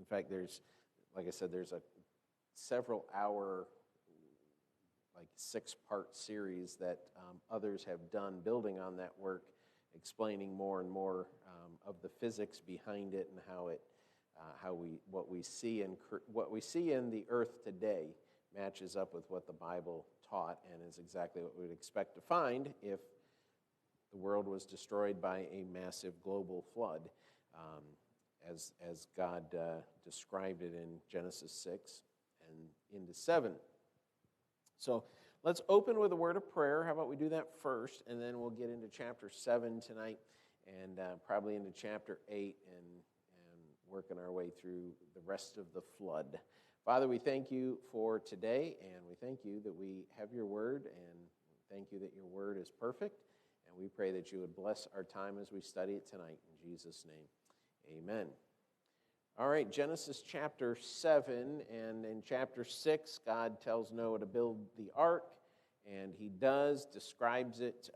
In fact, like I said, there's a several hour, like 6-part series that others have done building on that work, explaining more and more of the physics behind it and what we see in the earth today matches up with what the Bible taught and is exactly what we would expect to find if the world was destroyed by a massive global flood, as God described it in Genesis 6 and into 7. So let's open with a word of prayer. How about we do that first, and then we'll get into chapter 7 tonight, and probably into chapter 8, and working our way through the rest of the flood. Father, we thank you for today, and we thank you that we have your word, and thank you that your word is perfect, and we pray that you would bless our time as we study it tonight. In Jesus' name, amen. All right, Genesis chapter 7, and in chapter 6, God tells Noah to build the ark, and he describes it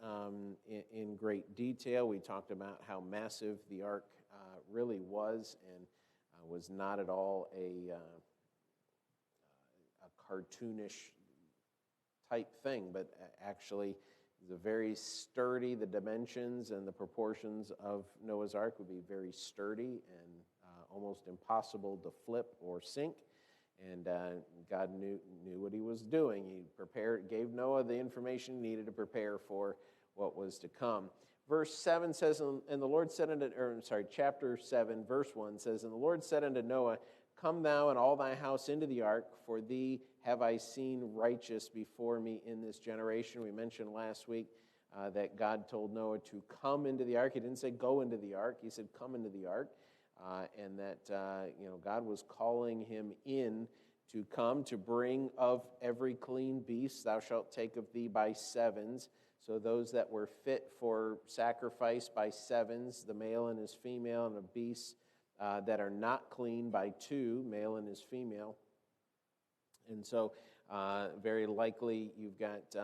in great detail. We talked about how massive the ark really was, and was not at all a cartoonish type thing, but actually is a very sturdy. The dimensions and the proportions of Noah's Ark would be very sturdy and almost impossible to flip or sink. And God knew what he was doing. He gave Noah the information he needed to prepare for what was to come. Verse 7 says, chapter 7, verse 1 says, "And the Lord said unto Noah, Come thou and all thy house into the ark, for thee have I seen righteous before me in this generation." We mentioned last week that God told Noah to come into the ark. He didn't say go into the ark. He said come into the ark. And that God was calling him in to come, to bring of every clean beast thou shalt take of thee by sevens. So those that were fit for sacrifice by sevens, the male and his female, and the beasts that are not clean by 2, male and his female. And so very likely you've got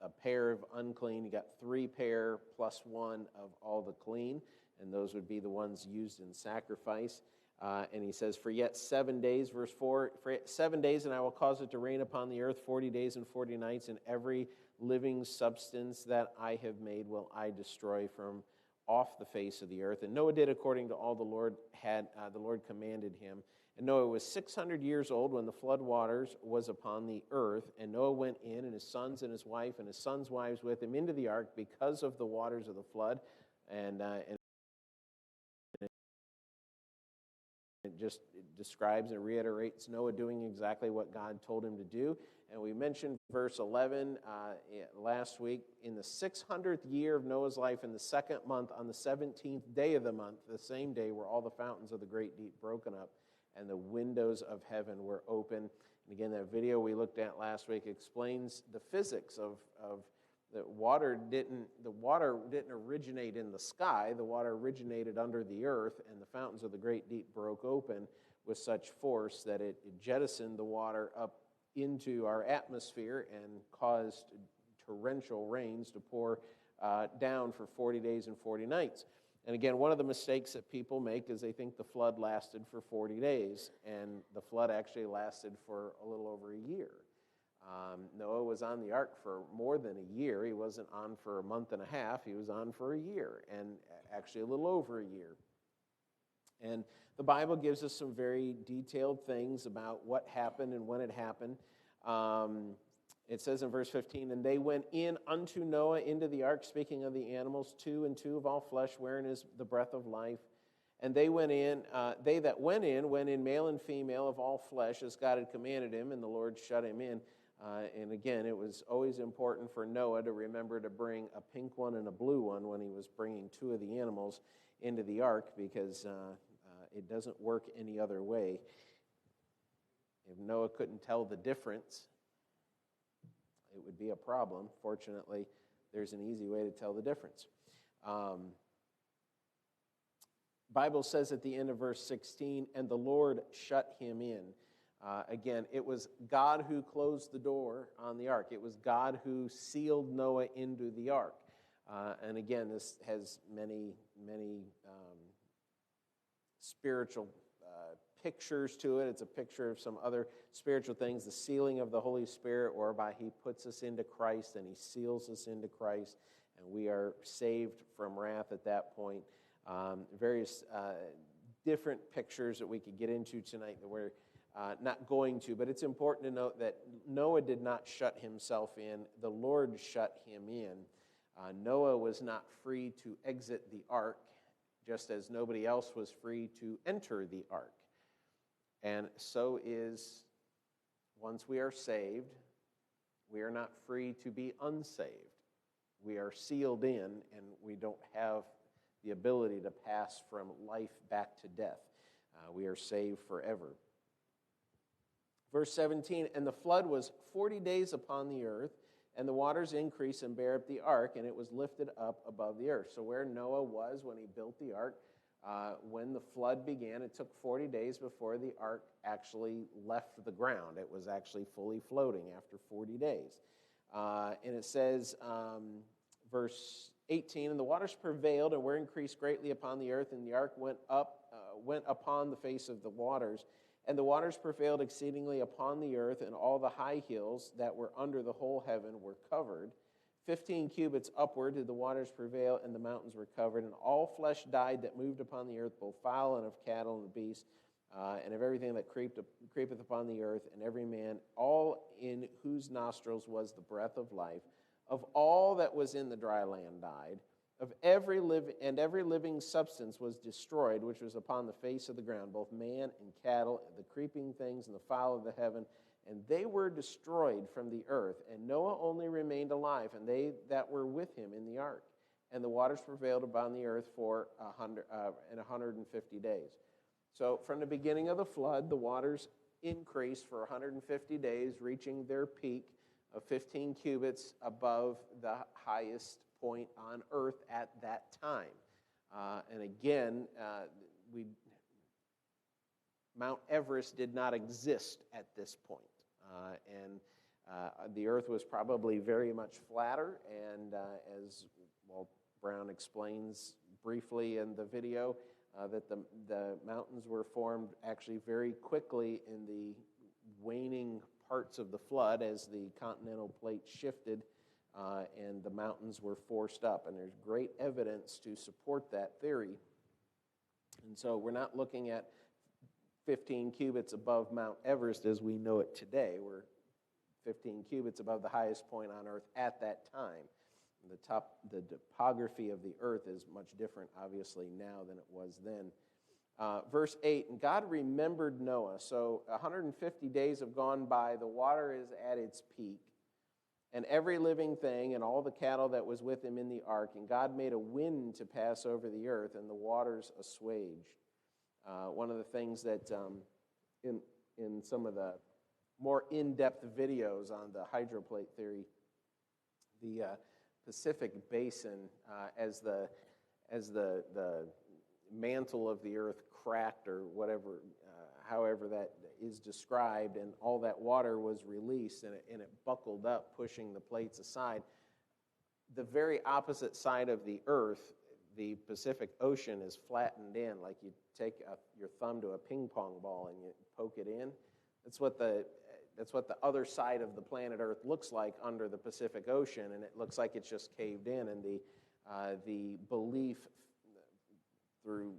a pair of unclean, you got 3 pair plus 1 of all the clean, and those would be the ones used in sacrifice. And he says, "For yet 7 days," verse 4, "For yet 7 days, and I will cause it to rain upon the earth 40 days and 40 nights, and every living substance that I have made will I destroy from off the face of the earth." And Noah did according to all the Lord commanded him. And Noah was 600 years old when the flood waters was upon the earth. And Noah went in, and his sons and his wife and his sons' wives with him into the ark because of the waters of the flood. And it just describes and reiterates Noah doing exactly what God told him to do. And we mentioned verse 11 last week. "In the 600th year of Noah's life, in the 2nd month, on the 17th day of the month," the same day were all the fountains of the great deep broken up, and the windows of heaven were open. And again, that video we looked at last week explains the physics of the water didn't originate in the sky. The water originated under the earth, and the fountains of the great deep broke open with such force that it jettisoned the water up into our atmosphere and caused torrential rains to pour down for 40 days and 40 nights. And again, one of the mistakes that people make is they think the flood lasted for 40 days, and the flood actually lasted for a little over a year. Noah was on the ark for more than a year. He wasn't on for a month and a half. He was on for a year, and actually a little over a year. And the Bible gives us some very detailed things about what happened and when it happened. It says in verse 15, "And they went in unto Noah into the ark," speaking of the animals, 2 and 2 of all flesh, wherein is the breath of life. "And they went in, they that went in male and female of all flesh, as God had commanded him, and the Lord shut him in." And again, it was always important for Noah to remember to bring a pink one and a blue one when he was bringing 2 of the animals into the ark, because it doesn't work any other way. If Noah couldn't tell the difference, it would be a problem. Fortunately, there's an easy way to tell the difference. Bible says at the end of verse 16, "And the Lord shut him in." Again, it was God who closed the door on the ark. It was God who sealed Noah into the ark. And again, this has many spiritual pictures to it. It's a picture of some other spiritual things, the sealing of the Holy Spirit, whereby he puts us into Christ and he seals us into Christ, and we are saved from wrath at that point. Various different pictures that we could get into tonight that we're not going to, but it's important to note that Noah did not shut himself in. The Lord shut him in. Noah was not free to exit the ark, just as nobody else was free to enter the ark. And so is, once we are saved, we are not free to be unsaved. We are sealed in, and we don't have the ability to pass from life back to death. We are saved forever. Verse 17, and the flood was 40 days upon the earth, and the waters increased and bare up the ark, and it was lifted up above the earth. So where Noah was when he built the ark, when the flood began, it took 40 days before the ark actually left the ground. It was actually fully floating after 40 days. And it says, verse 18, and the waters prevailed and were increased greatly upon the earth, and the ark went upon the face of the waters. And the waters prevailed exceedingly upon the earth, and all the high hills that were under the whole heaven were covered. 15 cubits upward did the waters prevail, and the mountains were covered. And all flesh died that moved upon the earth, both fowl and of cattle and of beasts, and of everything that creepeth upon the earth, and every man, all in whose nostrils was the breath of life. Of all that was in the dry land died. Of every living substance was destroyed, which was upon the face of the ground, both man and cattle, and the creeping things, and the fowl of the heaven, and they were destroyed from the earth. And Noah only remained alive, and they that were with him in the ark. And the waters prevailed upon the earth for 150 days. So from the beginning of the flood, the waters increased for 150 days, reaching their peak of 15 cubits above the highest point on earth at that time. And again, Mount Everest did not exist at this point. And the earth was probably very much flatter, and as Brown explains briefly in the video, that the mountains were formed actually very quickly in the waning parts of the flood as the continental plate shifted, and the mountains were forced up. And there's great evidence to support that theory. And so we're not looking at 15 cubits above Mount Everest as we know it today. We're 15 cubits above the highest point on earth at that time. The topography of the earth is much different, obviously, now than it was then. Verse 8, and God remembered Noah. So 150 days have gone by. The water is at its peak. And every living thing and all the cattle that was with him in the ark. And God made a wind to pass over the earth, and the waters assuaged. One of the things that in some of the more in-depth videos on the hydroplate theory, the Pacific Basin, as the mantle of the earth cracked or whatever, however that is described, and all that water was released, and it buckled up, pushing the plates aside. The very opposite side of the earth, the Pacific Ocean, is flattened in, like you take your thumb to a ping pong ball and you poke it in. That's what the other side of the planet Earth looks like under the Pacific Ocean, and it looks like it's just caved in. And the belief through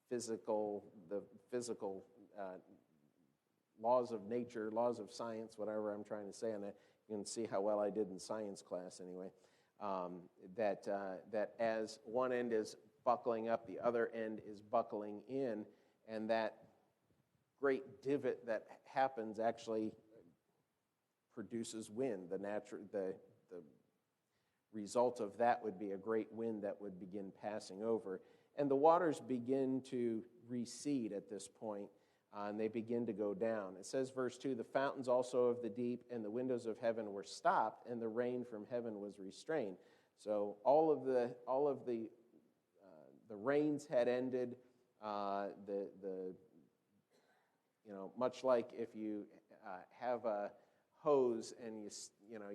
the physical laws of nature, laws of science, whatever I'm trying to say, and you can see how well I did in science class anyway, that as one end is buckling up, the other end is buckling in, and that great divot that happens actually produces wind. The result of that would be a great wind that would begin passing over. And the waters begin to recede at this point, and they begin to go down. It says, verse 2, the fountains also of the deep and the windows of heaven were stopped, and the rain from heaven was restrained. So all of the rains had ended. Much like if you have a hose and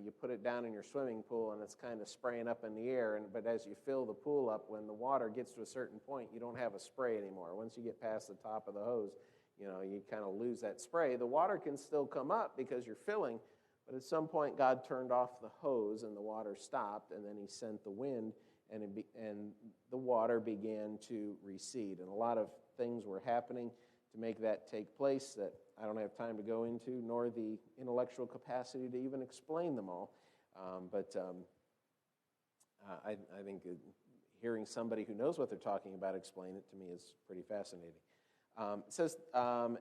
you put it down in your swimming pool and it's kind of spraying up in the air, but as you fill the pool up, when the water gets to a certain point, you don't have a spray anymore. Once you get past the top of the hose, you kind of lose that spray. The water can still come up because you're filling, but at some point God turned off the hose and the water stopped, and then he sent the wind, and the water began to recede. And a lot of things were happening to make that take place that I don't have time to go into, nor the intellectual capacity to even explain them all. But I think hearing somebody who knows what they're talking about explain it to me is pretty fascinating. It says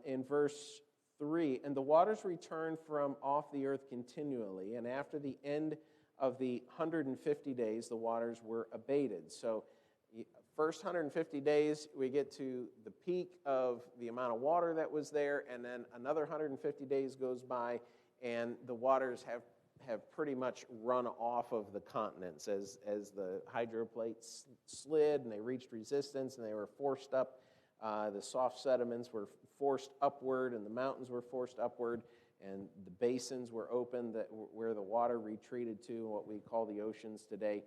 in verse 3, and the waters returned from off the earth continually, and after the end of the 150 days, the waters were abated. So first 150 days, we get to the peak of the amount of water that was there, and then another 150 days goes by, and the waters have pretty much run off of the continents as the hydroplates slid, and they reached resistance, and they were forced up. The soft sediments were forced upward, and the mountains were forced upward, and the basins were opened where the water retreated to, what we call the oceans today.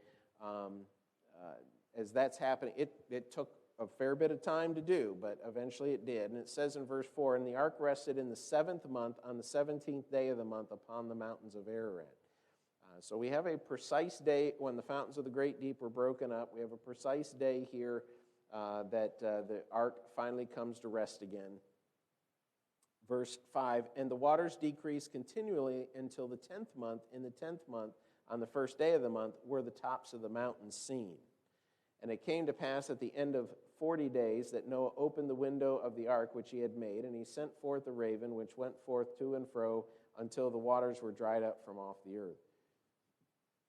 As that's happening, it took a fair bit of time to do, but eventually it did. And it says in verse 4, and the ark rested in the 7th month on the 17th day of the month upon the mountains of Ararat. So we have a precise day when the fountains of the great deep were broken up. We have a precise day here that the ark finally comes to rest again. Verse 5, and the waters decreased continually until the 10th month. In the 10th month, on the first day of the month, were the tops of the mountains seen. And it came to pass at the end of 40 days that Noah opened the window of the ark which he had made, and he sent forth a raven which went forth to and fro until the waters were dried up from off the earth.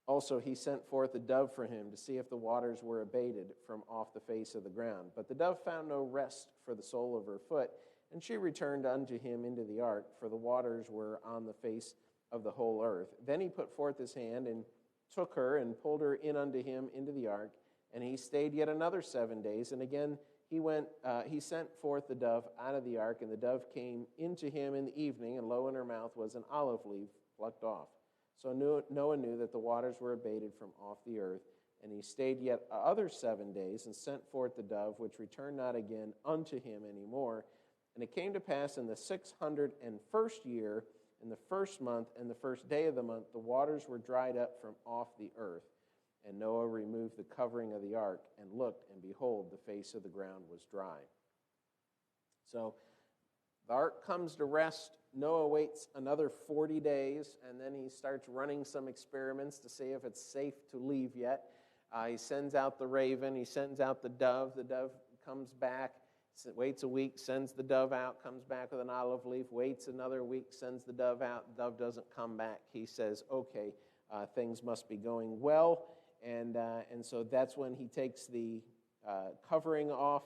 Also he sent forth a dove for him to see if the waters were abated from off the face of the ground. But the dove found no rest for the sole of her foot, and she returned unto him into the ark, for the waters were on the face of the whole earth. Then he put forth his hand and took her and pulled her in unto him into the ark. And he stayed yet another 7 days, and again he sent forth the dove out of the ark, and the dove came into him in the evening, and lo, in her mouth was an olive leaf plucked off. So Noah knew that the waters were abated from off the earth, and he stayed yet other 7 days, and sent forth the dove, which returned not again unto him any more. And it came to pass in the 601st year, in the 1st month, and the 1st day of the month, the waters were dried up from off the earth. And Noah removed the covering of the ark and looked, and behold, the face of the ground was dry. So the ark comes to rest. Noah waits another 40 days, and then he starts running some experiments to see if it's safe to leave yet. He sends out the raven. He sends out the dove. The dove comes back, waits a week, sends the dove out, comes back with an olive leaf, waits another week, sends the dove out. The dove doesn't come back. He says, okay, things must be going well. And so that's when he takes the covering off.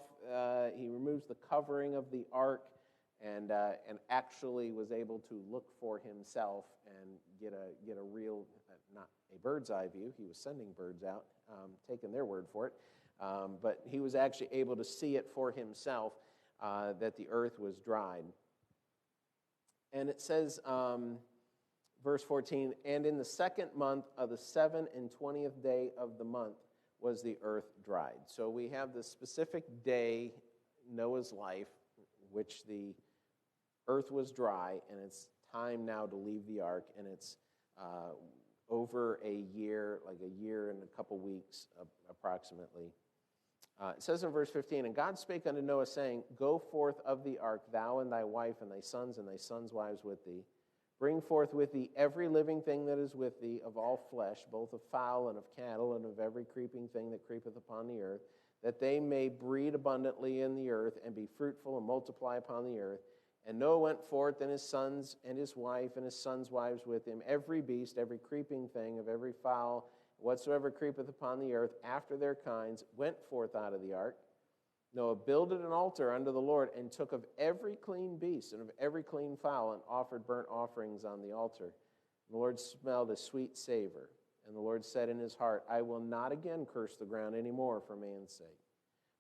He removes the covering of the ark, and actually was able to look for himself and get a real, not a bird's eye view. He was sending birds out, taking their word for it, but he was actually able to see it for himself that the earth was dried. And it says. Verse 14, and in the 2nd month of the 27th day of the month was the earth dried. So we have the specific day, Noah's life, which the earth was dry, and it's time now to leave the ark, and it's over a year, like a year and a couple weeks approximately. It says in verse 15, and God spake unto Noah, saying, go forth of the ark, thou and thy wife and thy sons wives with thee. Bring forth with thee every living thing that is with thee of all flesh, both of fowl and of cattle and of every creeping thing that creepeth upon the earth, that they may breed abundantly in the earth and be fruitful and multiply upon the earth. And Noah went forth, and his sons and his wife and his sons' wives with him, every beast, every creeping thing of every fowl, whatsoever creepeth upon the earth after their kinds, went forth out of the ark. Noah builded an altar unto the Lord, and took of every clean beast and of every clean fowl, and offered burnt offerings on the altar. And the Lord smelled a sweet savor. And the Lord said in his heart, I will not again curse the ground any more for man's sake.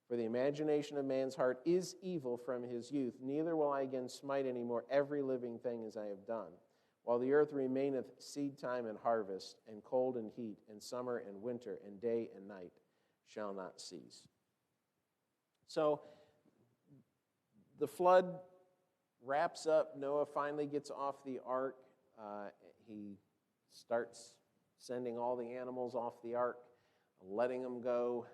For the imagination of man's heart is evil from his youth, neither will I again smite any more every living thing as I have done. while the earth remaineth, seed time and harvest, and cold and heat, and summer and winter, and day and night shall not cease. So the flood wraps up. Noah finally gets off the ark. He starts sending all the animals off the ark, letting them go,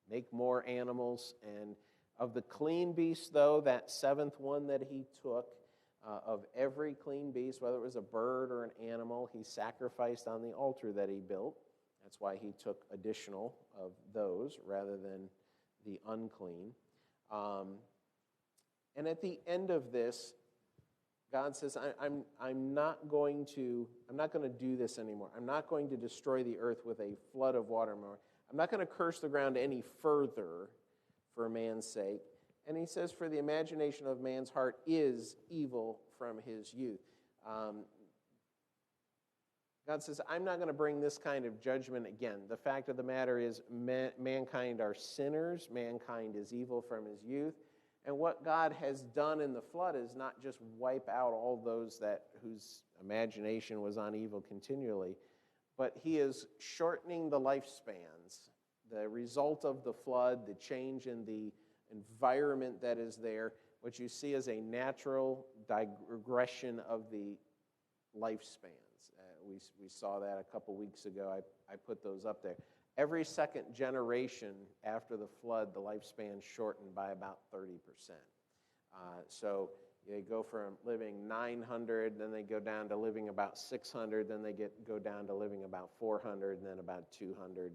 make more animals. And of the clean beasts, though, that seventh one that he took, of every clean beast, whether it was a bird or an animal, he sacrificed on the altar that he built. That's why he took additional of those rather than the unclean. And at the end of this, God says, I'm not going to do this anymore. I'm not going to destroy the earth with a flood of water more. I'm not going to curse the ground any further for man's sake. And he says, for the imagination of man's heart is evil from his youth. God says, I'm not going to bring this kind of judgment again. The fact of the matter is, mankind are sinners. Mankind is evil from his youth. And what God has done in the flood is not just wipe out all those whose imagination was on evil continually, but he is shortening the lifespans. The result of the flood, the change in the environment that is there, what you see is a natural digression of the lifespans. We saw that a couple weeks ago. I put those up there. Every second generation after the flood, the lifespan shortened by about 30%. So they go from living 900, then they go down to living about 600, then they go down to living about 400, and then about 200,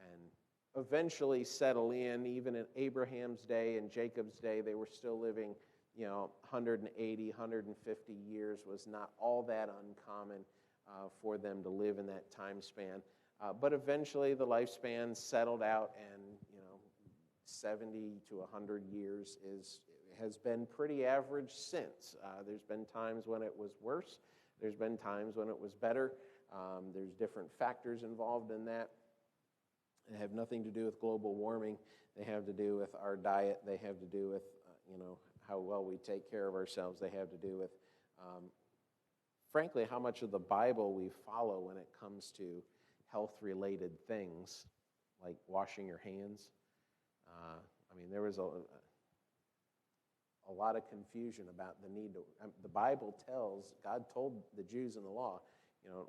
and eventually settle in. Even in Abraham's day and Jacob's day, they were still living, 180, 150 years was not all that uncommon for them to live in that time span. But eventually the lifespan settled out, and 70 to 100 years has been pretty average since. There's been times when it was worse. There's been times when it was better. There's different factors involved in that. They have nothing to do with global warming. They have to do with our diet. They have to do with how well we take care of ourselves. They have to do with, frankly, how much of the Bible we follow when it comes to health-related things, like washing your hands. There was a lot of confusion about the need to. The Bible God told the Jews in the law,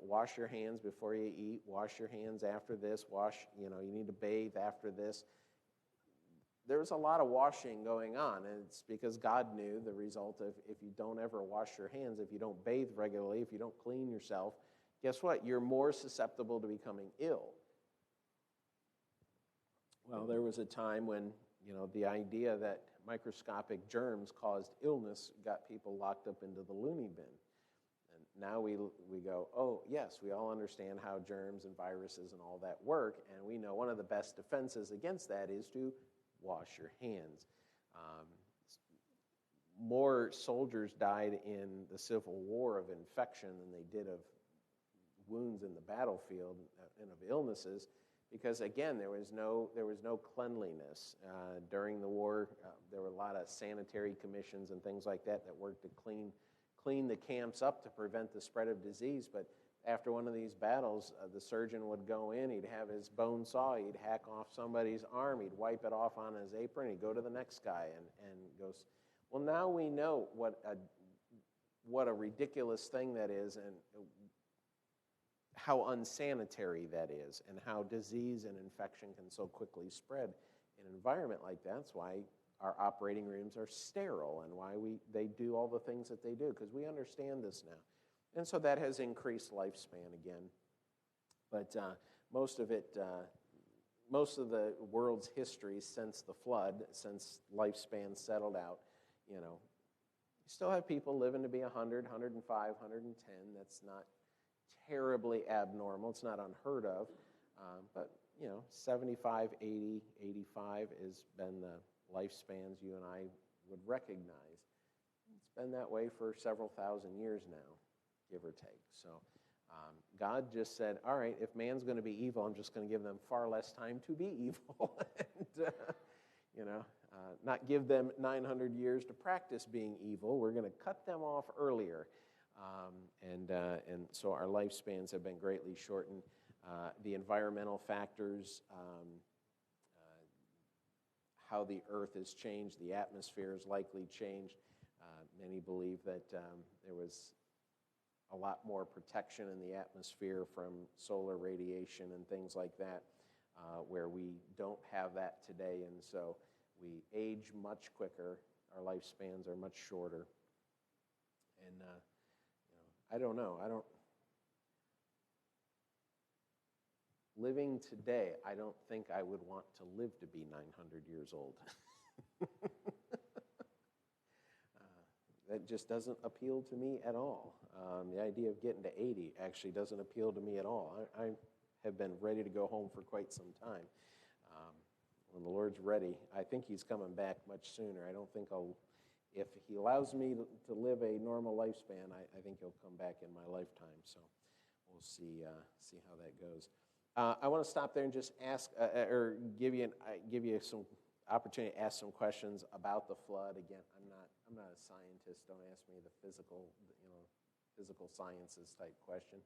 wash your hands before you eat, wash your hands after this, you need to bathe after this. There's a lot of washing going on, and it's because God knew the result of if you don't ever wash your hands, if you don't bathe regularly, if you don't clean yourself, guess what? You're more susceptible to becoming ill. Well, there was a time when, the idea that microscopic germs caused illness got people locked up into the loony bin. And now we go, oh, yes, we all understand how germs and viruses and all that work, and we know one of the best defenses against that is to wash your hands. More soldiers died in the Civil War of infection than they did of wounds in the battlefield and of illnesses, because again there was no cleanliness during the war. There were a lot of sanitary commissions and things like that worked to clean the camps up to prevent the spread of disease. But after one of these battles, the surgeon would go in, he'd have his bone saw, he'd hack off somebody's arm, he'd wipe it off on his apron, he'd go to the next guy and goes, well, now we know what a ridiculous thing that is, and how unsanitary that is, and how disease and infection can so quickly spread in an environment like that. That's why our operating rooms are sterile and why they do all the things that they do, because we understand this now. And so that has increased lifespan again. But most of the world's history since the flood, since lifespan settled out, you still have people living to be 100, 105, 110. That's not terribly abnormal. It's not unheard of. But, 75, 80, 85 has been the lifespans you and I would recognize. It's been that way for several thousand years now, give or take. So God just said, all right, if man's going to be evil, I'm just going to give them far less time to be evil. And, not give them 900 years to practice being evil. We're going to cut them off earlier. And so our lifespans have been greatly shortened. The environmental factors, how the earth has changed, the atmosphere has likely changed. Many believe that there was a lot more protection in the atmosphere from solar radiation and things like that, where we don't have that today, and so we age much quicker. Our lifespans are much shorter. And I don't know. Living today, I don't think I would want to live to be 900 years old. That just doesn't appeal to me at all. The idea of getting to 80 actually doesn't appeal to me at all. I have been ready to go home for quite some time. When the Lord's ready, I think He's coming back much sooner. I don't think if He allows me to live a normal lifespan, I think He'll come back in my lifetime. So we'll see how that goes. I want to stop there and just ask, or give you some opportunity to ask some questions about the flood. Again, I'm not a scientist. Don't ask me the physical sciences type question.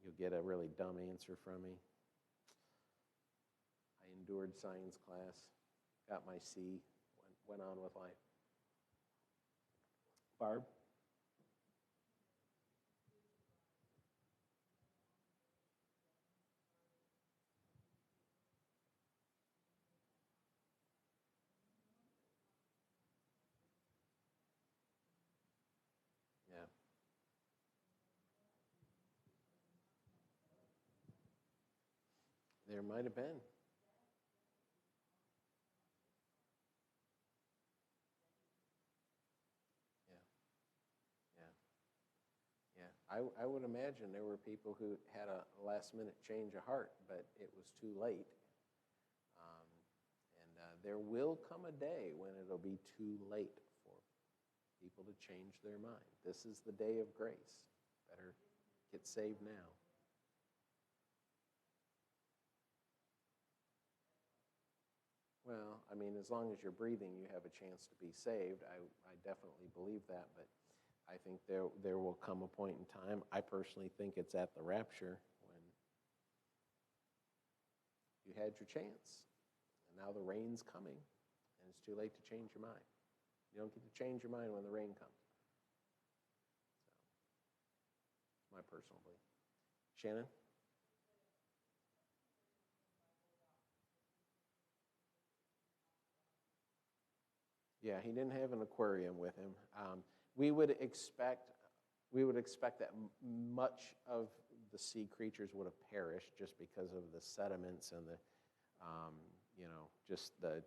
You'll get a really dumb answer from me. I endured science class, got my C, went on with life. Barb? Yeah. There might have been. I would imagine there were people who had a last-minute change of heart, but it was too late. There will come a day when it'll be too late for people to change their mind. This is the day of grace. Better get saved now. Well, I mean, as long as you're breathing, you have a chance to be saved. I definitely believe that, but I think there will come a point in time. I personally think it's at the rapture when you had your chance, and now the rain's coming, and it's too late to change your mind. You don't get to change your mind when the rain comes. So, it's my personal belief. Shannon? Yeah, he didn't have an aquarium with him. We would expect that much of the sea creatures would have perished just because of the sediments and just the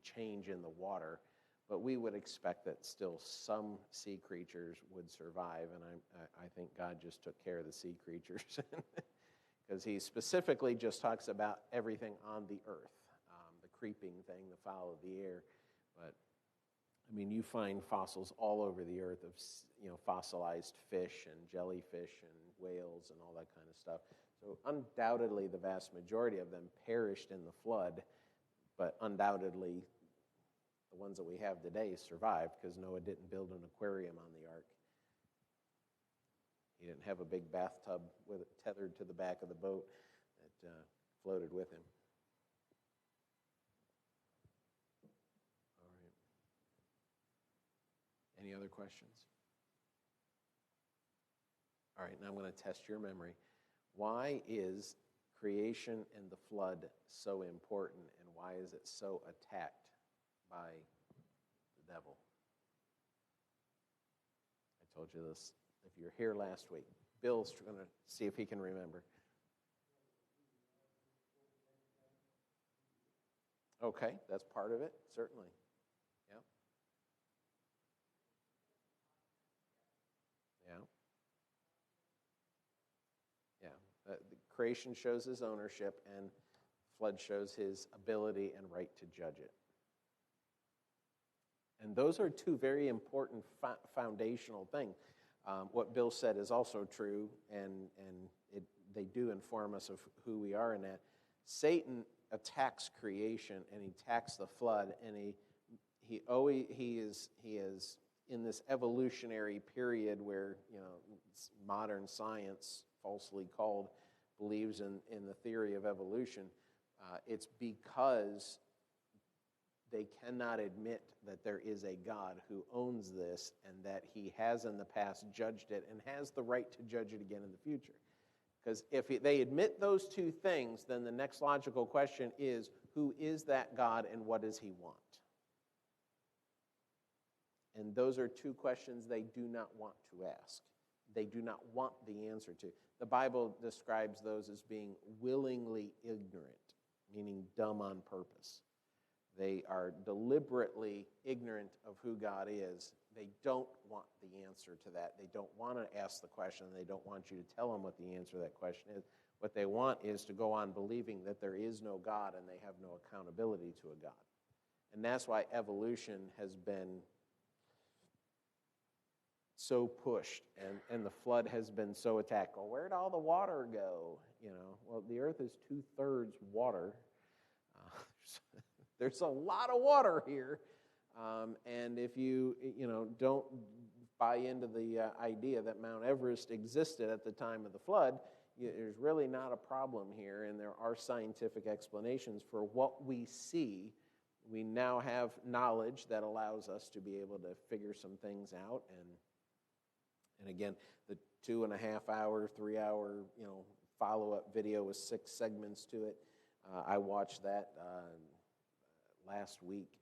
change in the water. But we would expect that still some sea creatures would survive, and I think God just took care of the sea creatures because He specifically just talks about everything on the earth. Creeping thing, the fowl of the air. But I mean, you find fossils all over the earth of fossilized fish and jellyfish and whales and all that kind of stuff. So undoubtedly the vast majority of them perished in the flood, but undoubtedly the ones that we have today survived because Noah didn't build an aquarium on the ark. He didn't have a big bathtub with it tethered to the back of the boat that floated with him. Any other questions? All right, now I'm going to test your memory. Why is creation and the flood so important, and why is it so attacked by the devil? I told you this if you're here last week. Bill's going to see if he can remember. Okay, that's part of it, certainly. The creation shows His ownership, and flood shows His ability and right to judge it. And those are two very important foundational things. What Bill said is also true, and they do inform us of who we are in that. Satan attacks creation, and he attacks the flood, and he is in this evolutionary period where, modern science, falsely called, believes in the theory of evolution, it's because they cannot admit that there is a God who owns this and that he has in the past judged it and has the right to judge it again in the future. Because if they admit those two things, then the next logical question is, who is that God and what does he want? And those are two questions they do not want to ask. They do not want the answer to. The Bible describes those as being willingly ignorant, meaning dumb on purpose. They are deliberately ignorant of who God is. They don't want the answer to that. They don't want to ask the question. They don't want you to tell them what the answer to that question is. What they want is to go on believing that there is no God and they have no accountability to a God. And that's why evolution has been so pushed and the flood has been so attacked. Well, where'd all the water go? Well, the earth is 2/3 water. There's a lot of water here. And if you don't buy into the idea that Mount Everest existed at the time of the flood, there's really not a problem here, and there are scientific explanations for what we see. We now have knowledge that allows us to be able to figure some things out, and again, the 2.5-hour, 3-hour, follow-up video with 6 segments to it. I watched that last week.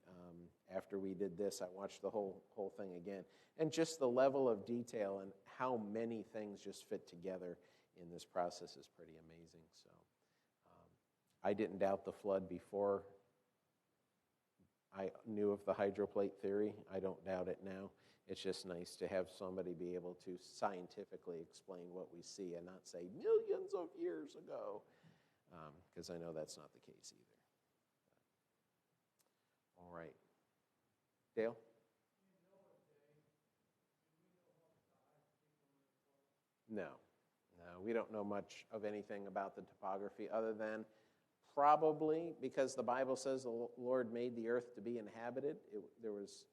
After we did this, I watched the whole thing again. And just the level of detail and how many things just fit together in this process is pretty amazing. So I didn't doubt the flood before I knew of the hydroplate theory. I don't doubt it now. It's just nice to have somebody be able to scientifically explain what we see and not say millions of years ago, because I know that's not the case either. All right. Dale? No, we don't know much of anything about the topography other than probably because the Bible says the Lord made the earth to be inhabited. There was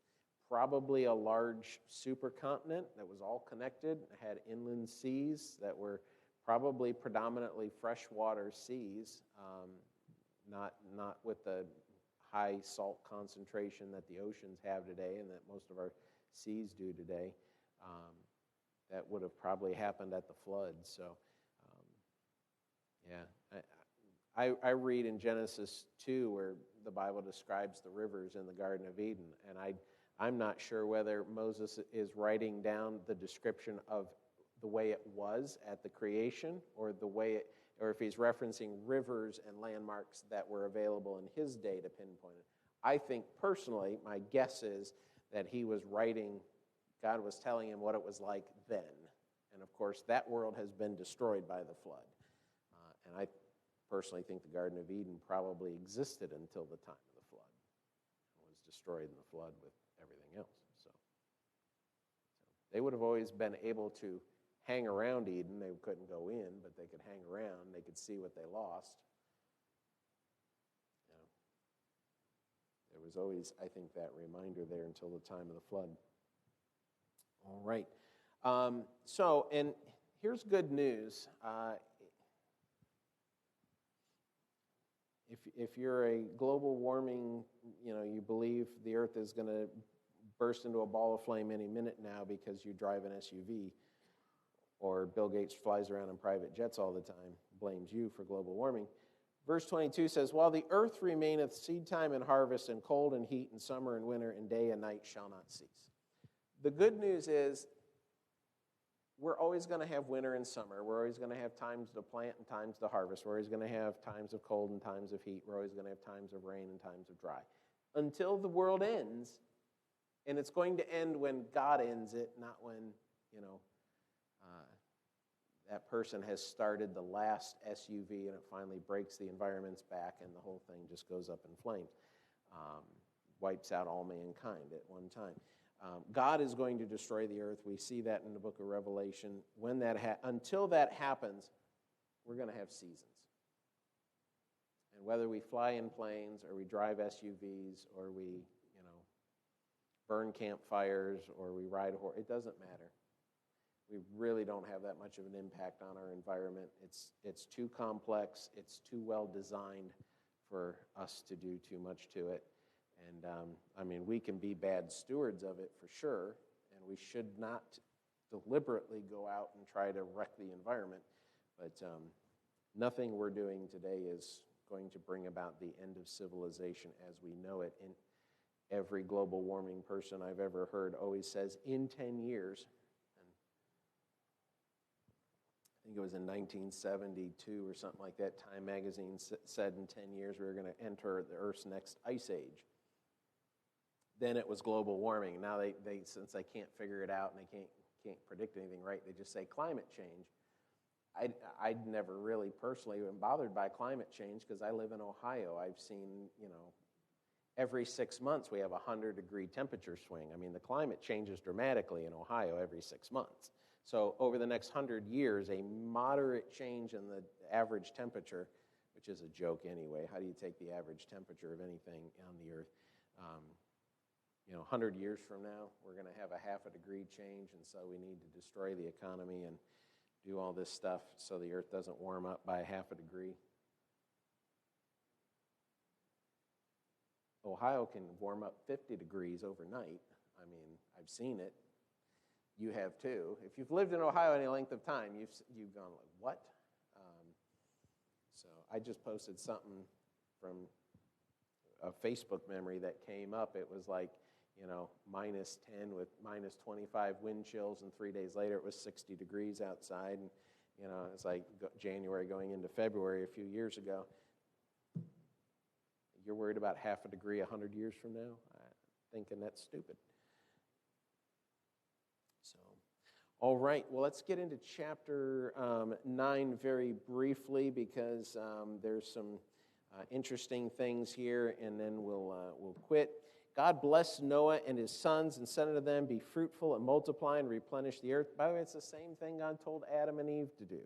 probably a large supercontinent that was all connected. It had inland seas that were probably predominantly freshwater seas, not with the high salt concentration that the oceans have today and that most of our seas do today. That would have probably happened at the flood. So, I read in Genesis 2 where the Bible describes the rivers in the Garden of Eden, and I'm not sure whether Moses is writing down the description of the way it was at the creation or or if he's referencing rivers and landmarks that were available in his day to pinpoint it. I think personally, my guess is that he was writing, God was telling him what it was like then. And of course, that world has been destroyed by the flood. And I personally think the Garden of Eden probably existed until the time of the flood. It was destroyed in the flood with everything else. So they would have always been able to hang around Eden. They couldn't go in, but they could hang around. They could see what they lost. There was always, I think, that reminder there until the time of the flood. All right. And here's good news. If you're a global warming, you believe the earth is going to burst into a ball of flame any minute now because you drive an SUV, or Bill Gates flies around in private jets all the time, blames you for global warming. Verse 22 says, while the earth remaineth, seed time and harvest, and cold and heat, and summer and winter, and day and night shall not cease. The good news is we're always going to have winter and summer. We're always going to have times to plant and times to harvest. We're always going to have times of cold and times of heat. We're always going to have times of rain and times of dry. Until the world ends, and it's going to end when God ends it, not when, that person has started the last SUV and it finally breaks the environment's back and the whole thing just goes up in flames. Wipes out all mankind at one time. God is going to destroy the earth. We see that in the book of Revelation. Until that happens, we're going to have seasons. And whether we fly in planes or we drive SUVs or we, burn campfires or we ride a horse. It doesn't matter. We really don't have that much of an impact on our environment. It's too complex. It's too well designed for us to do too much to it. And we can be bad stewards of it for sure, and we should not deliberately go out and try to wreck the environment. But nothing we're doing today is going to bring about the end of civilization as we know it. And every global warming person I've ever heard always says, in 10 years, and I think it was in 1972 or something like that, Time magazine said in 10 years we were going to enter the Earth's next ice age. Then it was global warming. Now they since they can't figure it out and they can't predict anything right, they just say climate change. I'd never really personally been bothered by climate change because I live in Ohio. I've seen, every 6 months we have a 100-degree temperature swing. The climate changes dramatically in Ohio every 6 months. So over the next 100 years, a moderate change in the average temperature, which is a joke anyway. How do you take the average temperature of anything on the earth? 100 years from now, we're going to have a half a degree change, and so we need to destroy the economy and do all this stuff so the earth doesn't warm up by half a degree. Ohio can warm up 50 degrees overnight. I've seen it. You have too. If you've lived in Ohio any length of time, you've gone like, what? So I just posted something from a Facebook memory that came up. It was like, minus 10 with minus 25 wind chills, and 3 days later it was 60 degrees outside. And, it's like January going into February a few years ago. You're worried about half a degree 100 years from now? I'm thinking that's stupid. So, all right, well, let's get into chapter 9 very briefly because there's some interesting things here, and then we'll quit. God blessed Noah and his sons and said unto them, be fruitful and multiply and replenish the earth. By the way, it's the same thing God told Adam and Eve to do.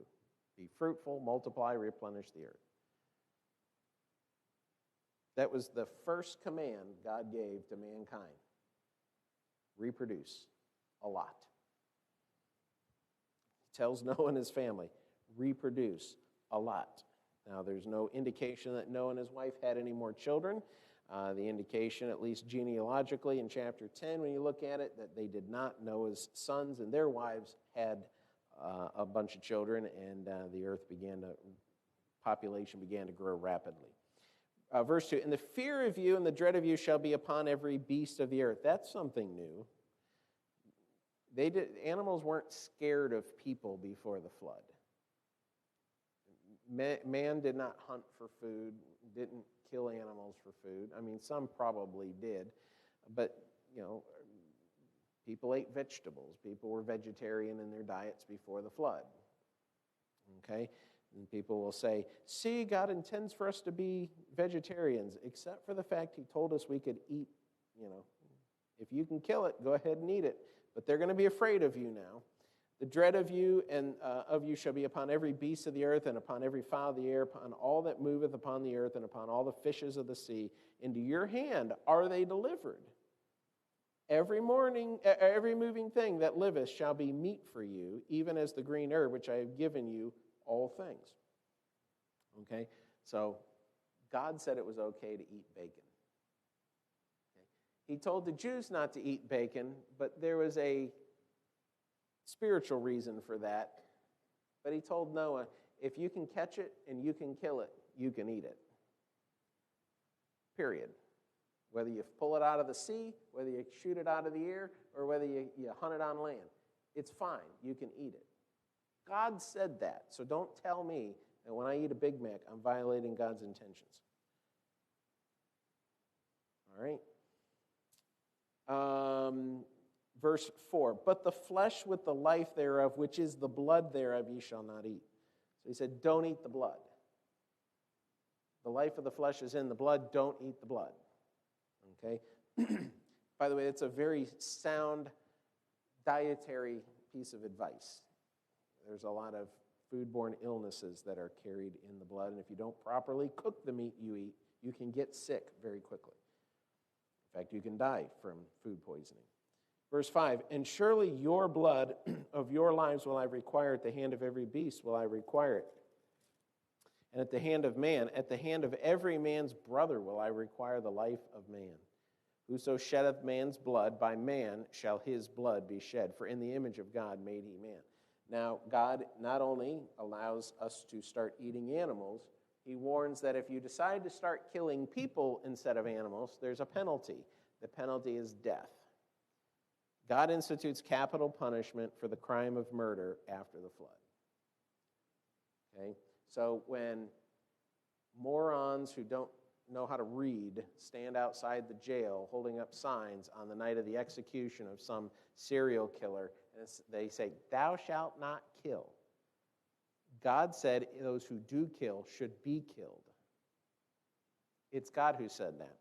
Be fruitful, multiply, replenish the earth. That was the first command God gave to mankind. Reproduce a lot. He tells Noah and his family, reproduce a lot. Now, there's no indication that Noah and his wife had any more children. The indication, at least genealogically in chapter 10, when you look at it, that they did not. Noah's sons and their wives had a bunch of children, and the population began to grow rapidly. Verse 2, and the fear of you and the dread of you shall be upon every beast of the earth. That's something new. Animals weren't scared of people before the flood. Man did not hunt for food, didn't kill animals for food. Some probably did, but, people ate vegetables. People were vegetarian in their diets before the flood. Okay? And people will say, see, God intends for us to be vegetarians, except for the fact he told us we could eat, if you can kill it, go ahead and eat it. But they're going to be afraid of you now. The dread of you and of you shall be upon every beast of the earth, and upon every fowl of the air, upon all that moveth upon the earth, and upon all the fishes of the sea. Into your hand are they delivered. Every moving thing that liveth shall be meat for you, even as the green herb which I have given you all things. Okay? So, God said it was okay to eat bacon. Okay? He told the Jews not to eat bacon, but there was a spiritual reason for that. But he told Noah, if you can catch it and you can kill it, you can eat it. Period. Whether you pull it out of the sea, whether you shoot it out of the air, or whether you hunt it on land, it's fine. You can eat it. God said that, so don't tell me that when I eat a Big Mac, I'm violating God's intentions. All right? Verse 4, but the flesh with the life thereof, which is the blood thereof, ye shall not eat. So he said, don't eat the blood. The life of the flesh is in the blood, don't eat the blood. Okay? By the way, it's a very sound dietary piece of advice. There's a lot of foodborne illnesses that are carried in the blood, and if you don't properly cook the meat you eat, you can get sick very quickly. In fact, you can die from food poisoning. Verse 5, and surely your blood of your lives will I require, at the hand of every beast will I require it. And at the hand of man, at the hand of every man's brother will I require the life of man. Whoso sheddeth man's blood, by man shall his blood be shed. For in the image of God made he man. Now, God not only allows us to start eating animals, he warns that if you decide to start killing people instead of animals, there's a penalty. The penalty is death. God institutes capital punishment for the crime of murder after the flood. Okay? So when morons who don't know how to read stand outside the jail holding up signs on the night of the execution of some serial killer, and they say, "Thou shalt not kill," God said those who do kill should be killed. It's God who said that.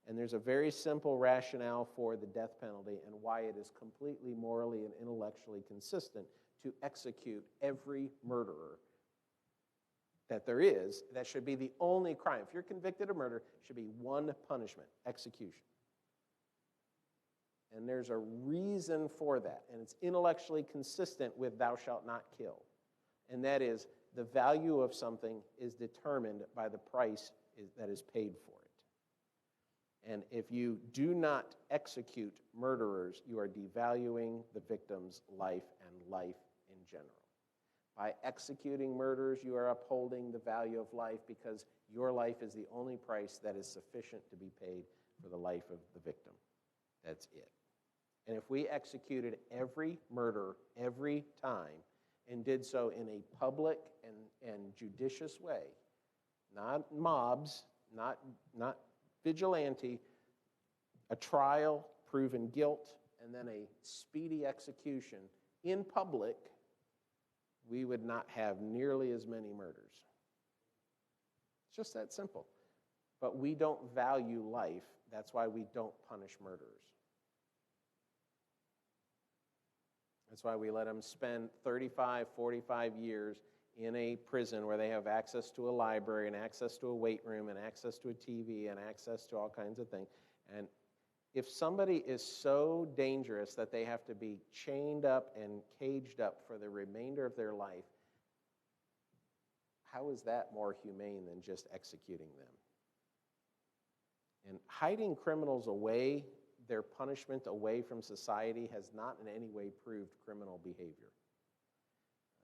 And there's a very simple rationale for the death penalty and why it is completely morally and intellectually consistent to execute every murderer that there is. That should be the only crime. If you're convicted of murder, it should be one punishment, execution. And there's a reason for that, and it's intellectually consistent with thou shalt not kill. And that is, the value of something is determined by the price that is paid for it. And if you do not execute murderers, you are devaluing the victim's life and life in general. By executing murderers, you are upholding the value of life because your life is the only price that is sufficient to be paid for the life of the victim. That's it. And if we executed every murderer every time and did so in a public and judicious way, not mobs, not vigilante, a trial, proven guilt, and then a speedy execution in public, we would not have nearly as many murders. It's just that simple. But we don't value life. That's why we don't punish murderers. That's why we let them spend 35, 45 years in a prison where they have access to a library and access to a weight room and access to a TV and access to all kinds of things. And if somebody is so dangerous that they have to be chained up and caged up for the remainder of their life, how is that more humane than just executing them? And hiding criminals away, their punishment away from society, has not in any way proved criminal behavior.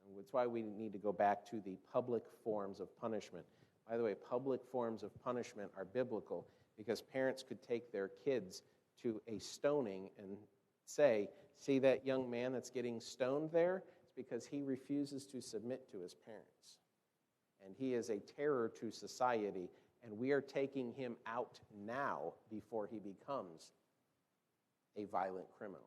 And that's why we need to go back to the public forms of punishment. By the way, public forms of punishment are biblical because parents could take their kids to a stoning and say, see that young man that's getting stoned there? It's because he refuses to submit to his parents. And he is a terror to society, and we are taking him out now before he becomes a violent criminal.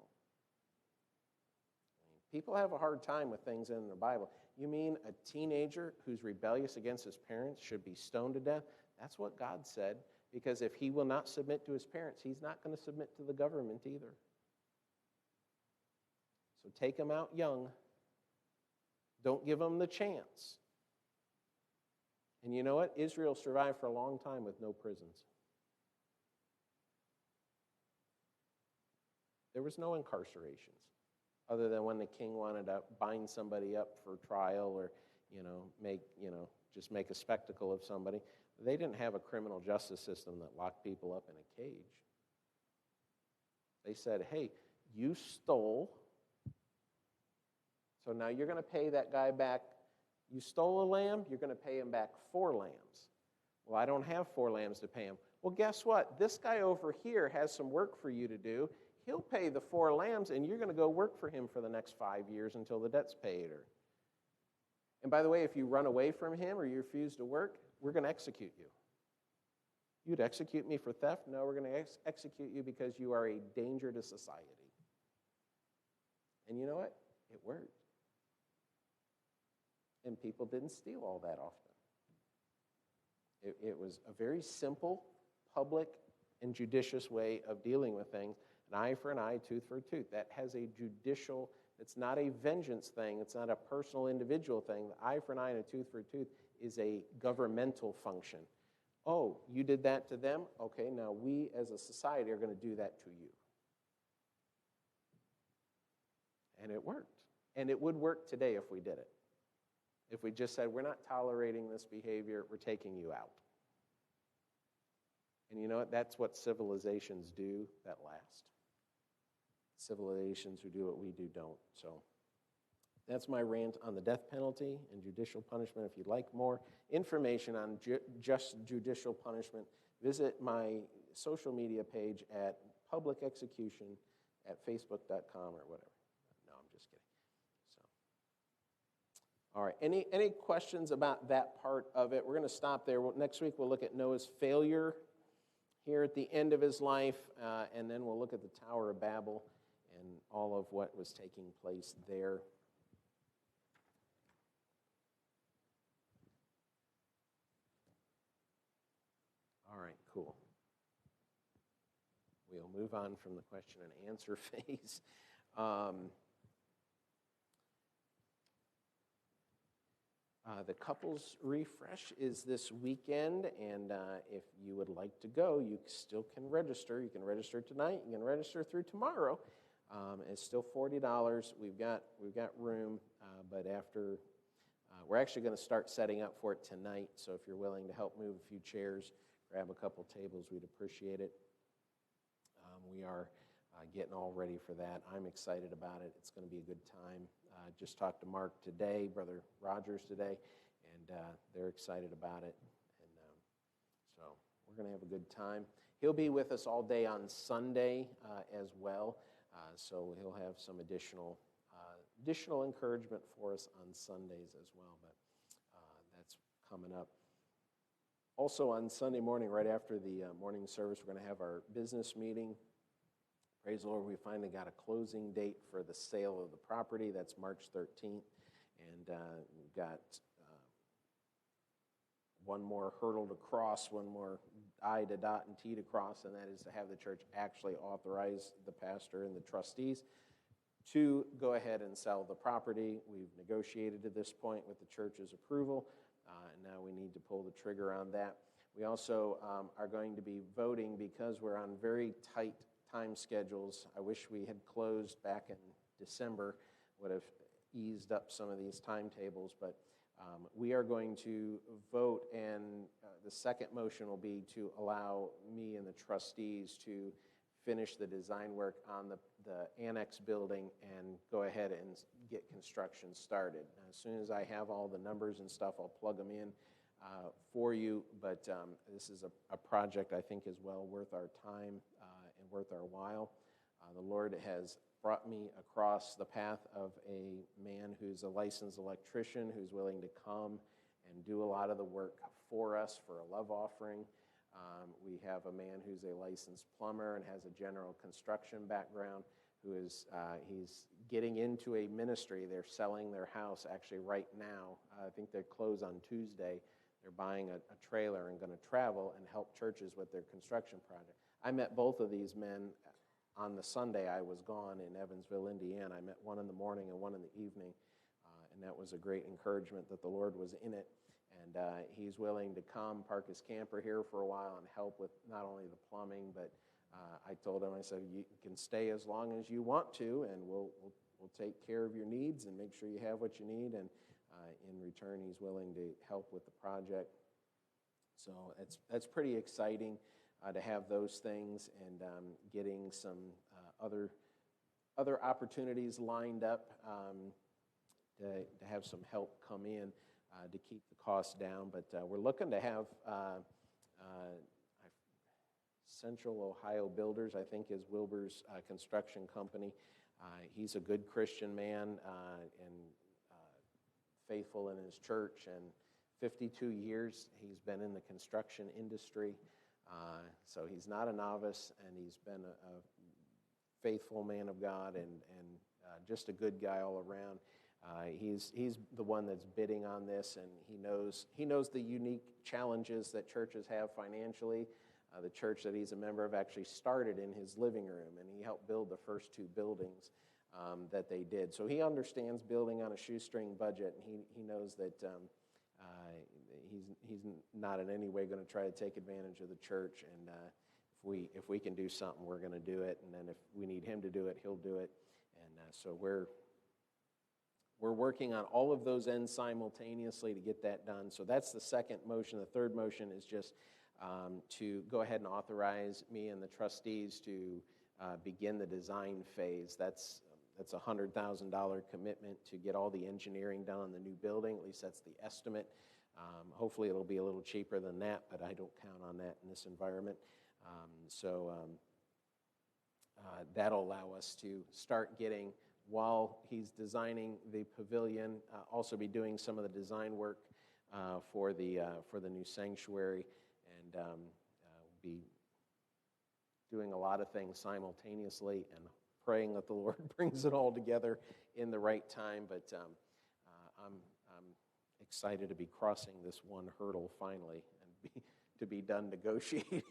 People have a hard time with things in the Bible. You mean a teenager who's rebellious against his parents should be stoned to death? That's what God said, because if he will not submit to his parents, he's not going to submit to the government either. So take him out young. Don't give him the chance. And you know what? Israel survived for a long time with no prisons. There was no incarcerations, other than when the king wanted to bind somebody up for trial or, just make a spectacle of somebody. They didn't have a criminal justice system that locked people up in a cage. They said, hey, you stole, so now you're going to pay that guy back. You stole a lamb, you're going to pay him back 4 lambs. Well, I don't have 4 lambs to pay him. Well, guess what? This guy over here has some work for you to do. He'll pay the 4 lambs, and you're going to go work for him for the next 5 years until the debt's paid. And by the way, if you run away from him or you refuse to work, we're going to execute you. You'd execute me for theft? No, we're going to execute you because you are a danger to society. And you know what? It worked. And people didn't steal all that often. It was a very simple, public, and judicious way of dealing with things. An eye for an eye, tooth for a tooth. That has a judicial, it's not a vengeance thing. It's not a personal, individual thing. The eye for an eye and a tooth for a tooth is a governmental function. oh, you did that to them? Okay, now we as a society are going to do that to you. And it worked. And it would work today if we did it. If we just said, we're not tolerating this behavior, we're taking you out. And you know what? That's what civilizations do that last. Civilizations who do what we do don't. So that's my rant on the death penalty and judicial punishment. If you'd like more information on just judicial punishment, visit my social media page at public execution at facebook.com or whatever. No, I'm just kidding. So, all right. Any questions about that part of it? We're going to stop there. Next week we'll look at Noah's failure here at the end of his life, and then we'll look at the Tower of Babel and all of what was taking place there. All right, cool. We'll move on from the question and answer phase. The couples refresh is this weekend, and if you would like to go, you still can register. You can register tonight. You can register through tomorrow. It's still $40. We've got room, but after we're actually going to start setting up for it tonight. So if you're willing to help move a few chairs, grab a couple tables, we'd appreciate it. We are getting all ready for that. I'm excited about it. It's going to be a good time. Just talked to Mark today, Brother Rogers today, and they're excited about it. And so we're going to have a good time. He'll be with us all day on Sunday as well, so he'll have some additional encouragement for us on Sundays as well, but that's coming up. Also on Sunday morning, right after the morning service, we're going to have our business meeting. Praise the Lord, we finally got a closing date for the sale of the property. That's March 13th. And we've got one more hurdle to cross, one more I to dot and T to cross, and that is to have the church actually authorize the pastor and the trustees to go ahead and sell the property. We've negotiated to this point with the church's approval, and now we need to pull the trigger on that. We also are going to be voting because we're on very tight time schedules. I wish we had closed back in December, would have eased up some of these timetables, but we are going to vote, and the second motion will be to allow me and the trustees to finish the design work on the annex building and go ahead and get construction started. As soon as I have all the numbers and stuff, I'll plug them in for you, but this is a project I think is well worth our time and worth our while. The Lord has brought me across the path of a man who's a licensed electrician who's willing to come and do a lot of the work for us for a love offering. We have a man who's a licensed plumber and has a general construction background who is he's getting into a ministry. They're selling their house actually right now. I think they close on Tuesday. They're buying a trailer and going to travel and help churches with their construction project. I met both of these men on the Sunday I was gone in Evansville, Indiana. I met one in the morning and one in the evening, and that was a great encouragement that the Lord was in it. And he's willing to come, park his camper here for a while and help with not only the plumbing, but I told him, I said, you can stay as long as you want to, and we'll take care of your needs and make sure you have what you need. And in return, he's willing to help with the project. So that's pretty exciting to have those things, and getting some other opportunities lined up to have some help come in to keep the costs down. But we're looking to have Central Ohio Builders, I think, is Wilbur's construction company. He's a good Christian man and faithful in his church, and 52 years he's been in the construction industry. So he's not a novice, and he's been a faithful man of God and just a good guy all around. He's the one that's bidding on this, and he knows the unique challenges that churches have financially. The church that he's a member of actually started in his living room, and he helped build the first two buildings that they did. So he understands building on a shoestring budget, and he knows that he's not in any way going to try to take advantage of the church. And if we can do something, we're going to do it. And then if we need him to do it, he'll do it. And so we're working on all of those ends simultaneously to get that done. So that's the second motion. The third motion is just to go ahead and authorize me and the trustees to begin the design phase. That's a $100,000 commitment to get all the engineering done on the new building. At least that's the estimate. Hopefully it'll be a little cheaper than that, but I don't count on that in this environment. That'll allow us to start getting, while he's designing the pavilion, also be doing some of the design work for the new sanctuary, and be doing a lot of things simultaneously and praying that the Lord brings it all together in the right time. But I'm excited to be crossing this one hurdle finally and to be done negotiating.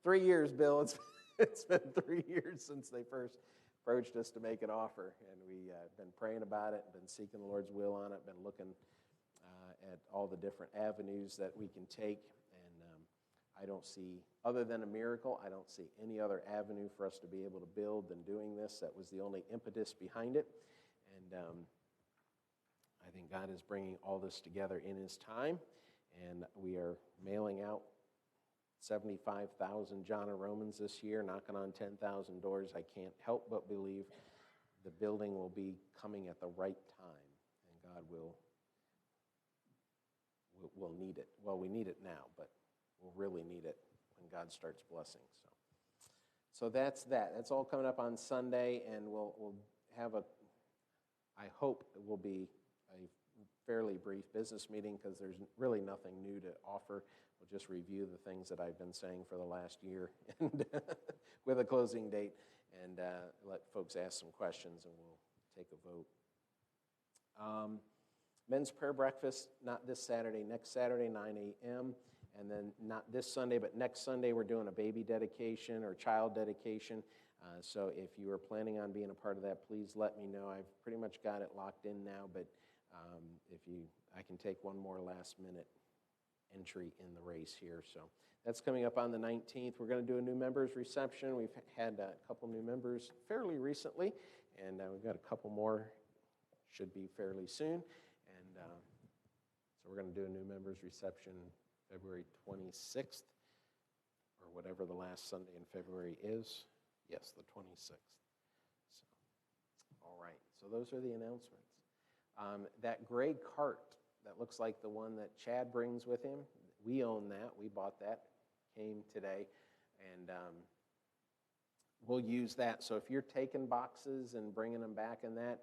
3 years, Bill. It's been 3 years since they first approached us to make an offer, and we have been praying about it, been seeking the Lord's will on it, been looking at all the different avenues that we can take, and I don't see, other than a miracle, I don't see any other avenue for us to be able to build than doing this. That was the only impetus behind it, and I think God is bringing all this together in His time, and we are mailing out 75,000 John and Romans this year, knocking on 10,000 doors. I can't help but believe the building will be coming at the right time, and God will need it. Well, we need it now, but we'll really need it when God starts blessing. So that's that. That's all coming up on Sunday, and we'll have I hope it will be a fairly brief business meeting, because there's really nothing new to offer. We'll just review the things that I've been saying for the last year and with a closing date, and let folks ask some questions, and we'll take a vote. Men's prayer breakfast, not this Saturday, next Saturday, 9 a.m., and then not this Sunday, but next Sunday we're doing a baby dedication or child dedication. So if you are planning on being a part of that, please let me know. I've pretty much got it locked in now, but I can take one more last-minute entry in the race here. So that's coming up on the 19th. We're going to do a new members reception. We've had a couple new members fairly recently, and we've got a couple more, should be fairly soon. And so we're going to do a new members reception February 26th, or whatever the last Sunday in February is. Yes, the 26th. So, all right. So those are the announcements. That gray cart that looks like the one that Chad brings with him, we own that. We bought that. Came today. And we'll use that. So if you're taking boxes and bringing them back in that,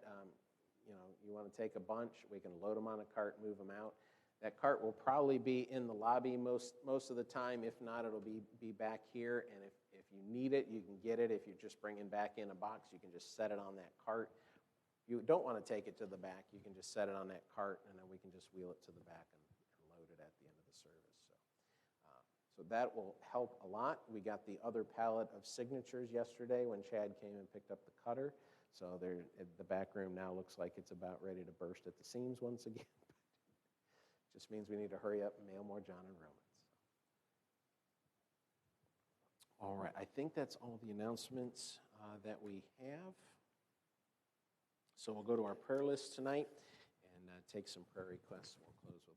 you want to take a bunch, we can load them on a cart, move them out. That cart will probably be in the lobby most of the time. If not, it'll be back here. And if you need it, you can get it. If you're just bringing back in a box, you can just set it on that cart. You don't want to take it to the back. You can just set it on that cart, and then we can just wheel it to the back and load it at the end of the service. So that will help a lot. We got the other pallet of signatures yesterday when Chad came and picked up the cutter. So the back room now looks like it's about ready to burst at the seams once again. Just means we need to hurry up and mail more John and Romans. All right, I think that's all the announcements that we have. So we'll go to our prayer list tonight and take some prayer requests, and we'll close with